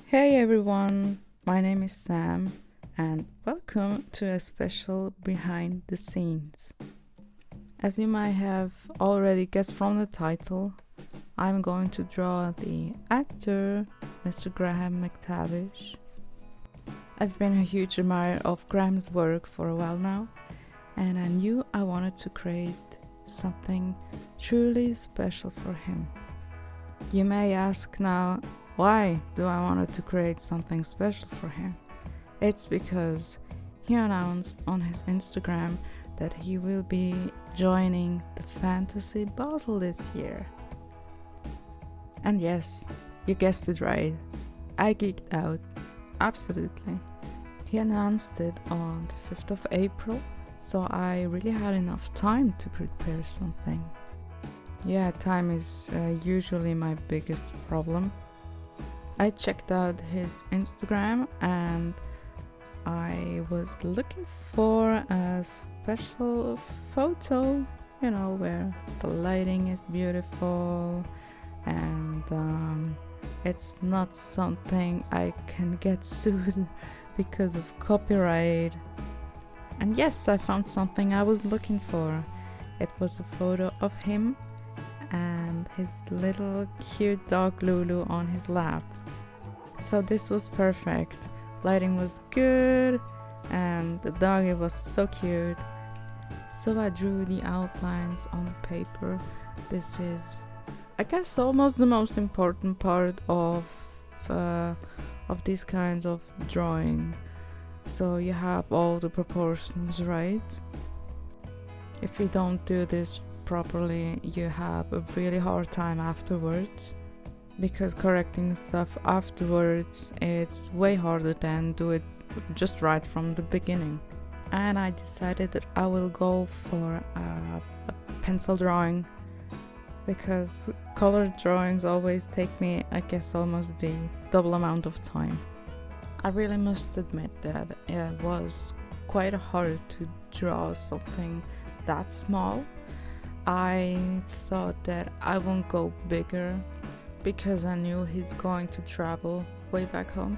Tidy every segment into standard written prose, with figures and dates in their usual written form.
Hey everyone, my name is Sam and welcome to a special behind the scenes. As you might have already guessed from the title, I'm going to draw the actor Mr. Graham McTavish. I've been a huge admirer of Graham's work for a while now, and I knew I wanted to create something truly special for him. You may ask now, why do I want to create something special for him? It's because he announced on his Instagram that he will be joining the Fantasy Basel this year. And yes, you guessed it right, I geeked out, absolutely. He announced it on the 5th of April, so I really had enough time to prepare something. Yeah, time is usually my biggest problem. I checked out his Instagram and I was looking for a special photo, where the lighting is beautiful and it's not something I can get sued because of copyright. And yes, I found something I was looking for. It was a photo of him and his little cute dog Lulu on his lap. So this was perfect. Lighting was good and the doggy was so cute. So I drew the outlines on paper. This is, I guess, almost the most important part of these kinds of drawing. So you have all the proportions right. If you don't do this properly, you have a really hard time afterwards, because correcting stuff afterwards, it's way harder than do it just right from the beginning. And I decided that I will go for a pencil drawing, because colored drawings always take me, I guess, almost the double amount of time. I really must admit that it was quite hard to draw something that small. I thought that I won't go bigger because I knew he's going to travel way back home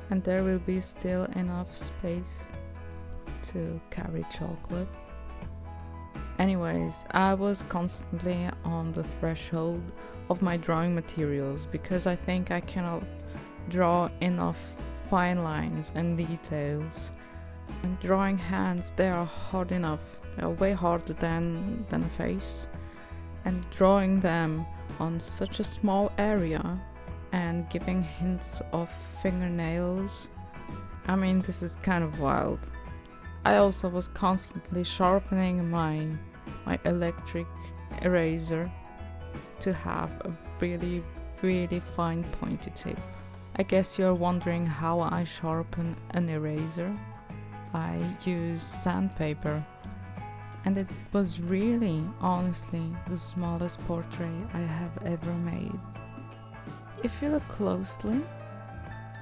and there will be still enough space to carry chocolate. Anyways, I was constantly on the threshold of my drawing materials because I think I cannot draw enough fine lines and details. And drawing hands, they are hard enough. They are way harder than a face. And drawing them on such a small area and giving hints of fingernails, I mean, this is kind of wild. I also was constantly sharpening my electric eraser to have a really, really fine pointy tip. I guess you're wondering how I sharpen an eraser. I use sandpaper. And it was really, honestly, the smallest portrait I have ever made. If you look closely,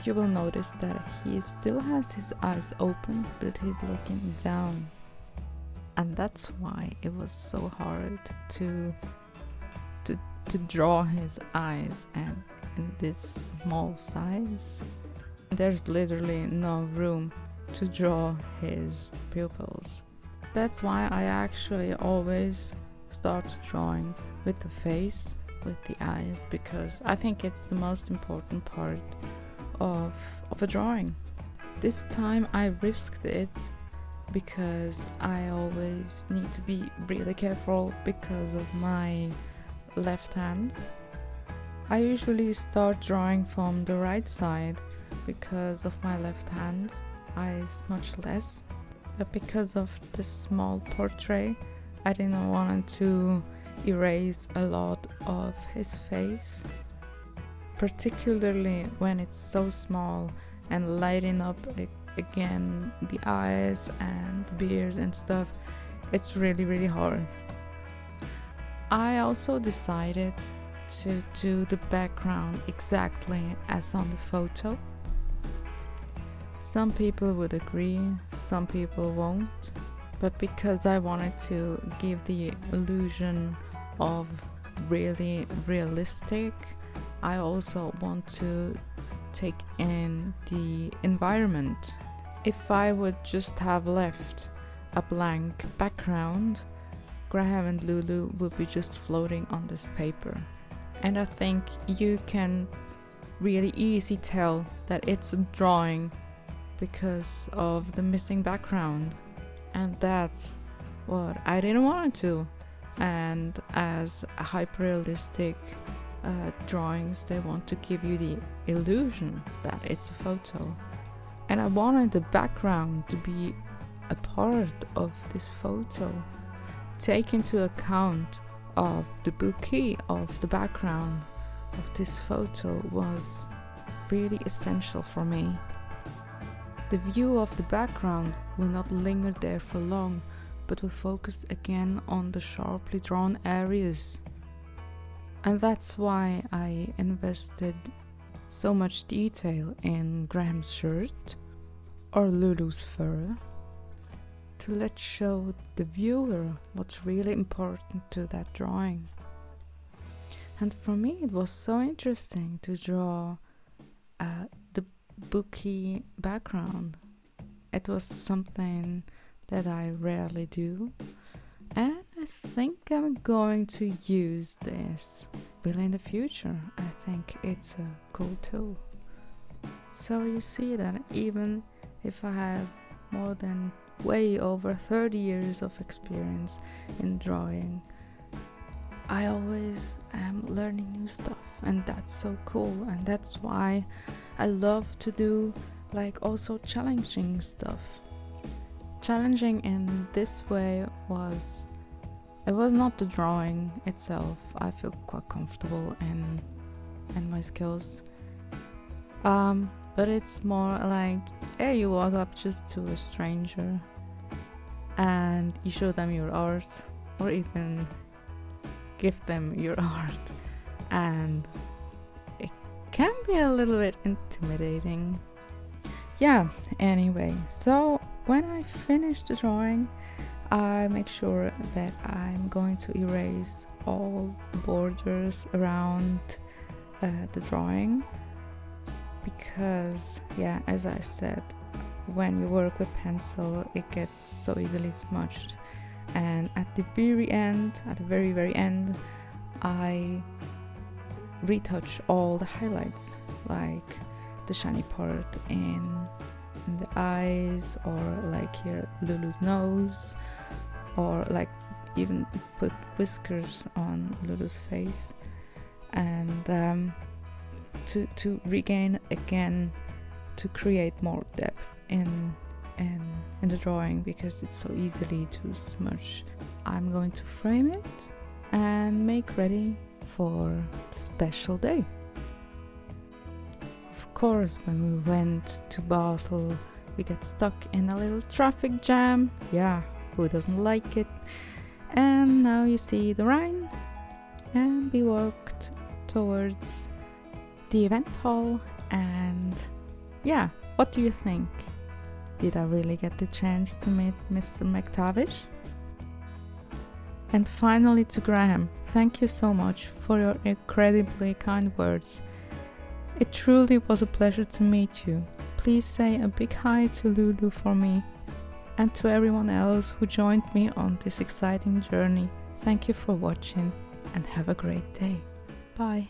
you will notice that he still has his eyes open, but he's looking down. And that's why it was so hard to draw his eyes, and in this small size, there's literally no room to draw his pupils. That's why I actually always start drawing with the face, with the eyes, because I think it's the most important part of a drawing. This time I risked it because I always need to be really careful because of my left hand. I usually start drawing from the right side because of my left hand. I smudge less. But because of this small portrait, I didn't want to erase a lot of his face, particularly when it's so small, and lighting up again the eyes and beard and stuff. It's really, really hard. I also decided to do the background exactly as on the photo. Some people would agree, some people won't, but because I wanted to give the illusion of really realistic, I also want to take in the environment. If I would just have left a blank background, Graham and Lulu would be just floating on this paper. And I think you can really easily tell that it's a drawing because of the missing background. And that's what I didn't want to. And as a hyper-realistic drawings, they want to give you the illusion that it's a photo. And I wanted the background to be a part of this photo. Take into account of the bouquet of the background of this photo was really essential for me. The view of the background will not linger there for long, but will focus again on the sharply drawn areas. And that's why I invested so much detail in Graham's shirt or Lulu's fur, to let show the viewer what's really important to that drawing. And for me it was so interesting to draw the bouquet background. It was something that I rarely do, and I think I'm going to use this really in the future. I think it's a cool tool. So you see that even if I have more than way over 30 years of experience in drawing, I always am learning new stuff, and that's so cool. And that's why I love to do like also challenging stuff. Challenging in this way was, it was not the drawing itself. I feel quite comfortable in my skills, but it's more like, hey, you walk up just to a stranger and you show them your art, or even give them your art, and it can be a little bit intimidating. Yeah, anyway, so when I finish the drawing, I make sure that I'm going to erase all the borders around the drawing, because, yeah, as I said, when you work with pencil, it gets so easily smudged. And at the very end, I retouch all the highlights, like the shiny part in the eyes, or like here Lulu's nose, or like even put whiskers on Lulu's face, and to regain again, to create more depth in the drawing, because it's so easily to smudge. I'm going to frame it and make ready for the special day. Of course, when we went to Basel, we got stuck in a little traffic jam. Yeah, who doesn't like it? And now you see the Rhine, and we walked towards the event hall. And yeah, what do you think? Did I really get the chance to meet Mr. McTavish? And finally to Graham, thank you so much for your incredibly kind words. It truly was a pleasure to meet you. Please say a big hi to Lulu for me, and to everyone else who joined me on this exciting journey. Thank you for watching, and have a great day. Bye.